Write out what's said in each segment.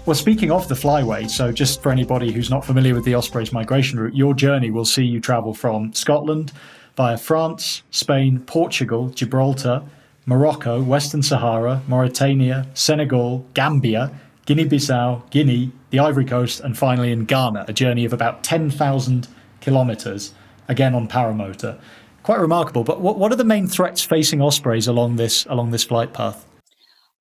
Well, speaking of the flyway, so just for anybody who's not familiar with the Osprey's migration route, your journey will see you travel from Scotland via France, Spain, Portugal, Gibraltar, Morocco, Western Sahara, Mauritania, Senegal, Gambia, Guinea-Bissau, Guinea, the Ivory Coast, and finally in Ghana, a journey of about 10,000 kilometres, again on paramotor. Quite remarkable. But what are the main threats facing ospreys along this flight path?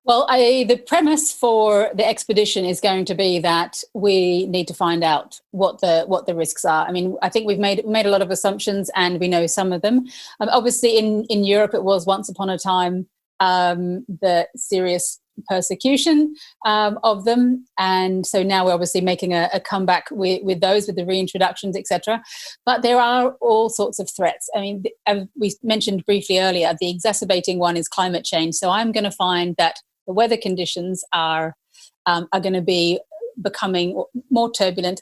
Well, the premise for the expedition is going to be that we need to find out what the risks are. I mean, I think we've made a lot of assumptions, and we know some of them. Obviously, in Europe, it was once upon a time the serious persecution of them, and so now we're obviously making a comeback with those, with the reintroductions, etc. But there are all sorts of threats. I mean, as we mentioned briefly earlier, the exacerbating one is climate change. So I'm going to find that the weather conditions are going to be becoming more turbulent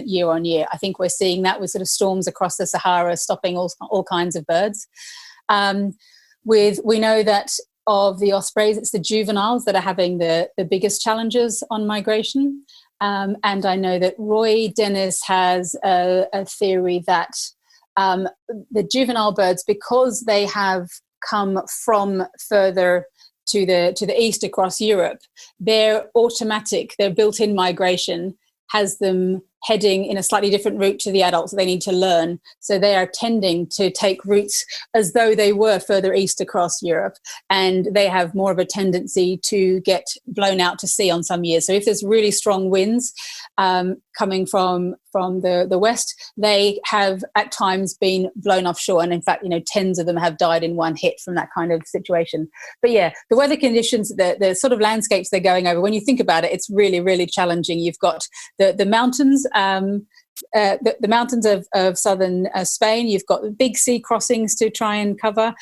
year on year. I think we're seeing that with sort of storms across the Sahara, stopping all kinds of birds. We know that of the ospreys, it's the juveniles that are having the biggest challenges on migration. And I know that Roy Dennis has a theory that the juvenile birds, because they have come from further to the east across Europe, their built-in migration has them heading in a slightly different route to the adults that they need to learn. So they are tending to take routes as though they were further east across Europe, and they have more of a tendency to get blown out to sea on some years. So if there's really strong winds coming from the west, they have at times been blown offshore, and in fact, tens of them have died in one hit from that kind of situation. But yeah, the weather conditions, the sort of landscapes they're going over, when you think about it, it's really, really challenging. You've got the mountains, the mountains of southern Spain. You've got big sea crossings to try and cover.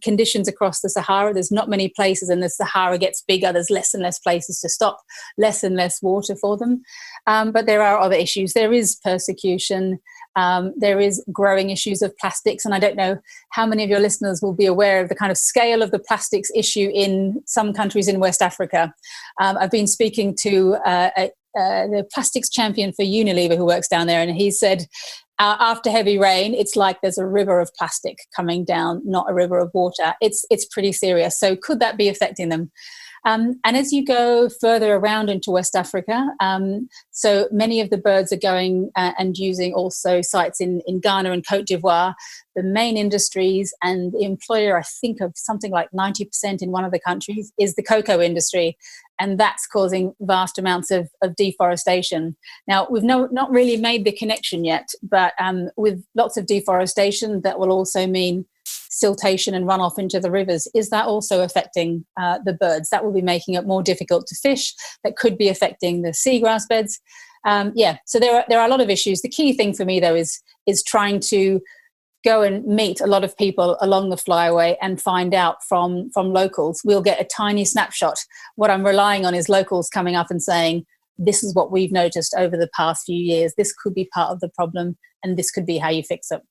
Conditions across the Sahara. There's not many places, and the Sahara gets bigger. There's less and less places to stop, less and less water for them. But there are other issues. There is persecution. There is growing issues of plastics, and I don't know how many of your listeners will be aware of the kind of scale of the plastics issue in some countries in West Africa. I've been speaking to the plastics champion for Unilever who works down there, and he said after heavy rain, it's like there's a river of plastic coming down, not a river of water. It's pretty serious. So could that be affecting them? And as you go further around into West Africa, so many of the birds are going and using also sites in Ghana and Cote d'Ivoire. The main industries and the employer, I think, of something like 90% in one of the countries is the cocoa industry. And that's causing vast amounts of deforestation. Now, we've not really made the connection yet, but with lots of deforestation, that will also mean siltation and runoff into the rivers. Is that also affecting the birds? That will be making it more difficult to fish. That could be affecting the seagrass beds. So there are a lot of issues. The key thing for me, though, is trying to go and meet a lot of people along the flyway and find out from locals. We'll get a tiny snapshot. What I'm relying on is locals coming up and saying, this is what we've noticed over the past few years. This could be part of the problem, and this could be how you fix it.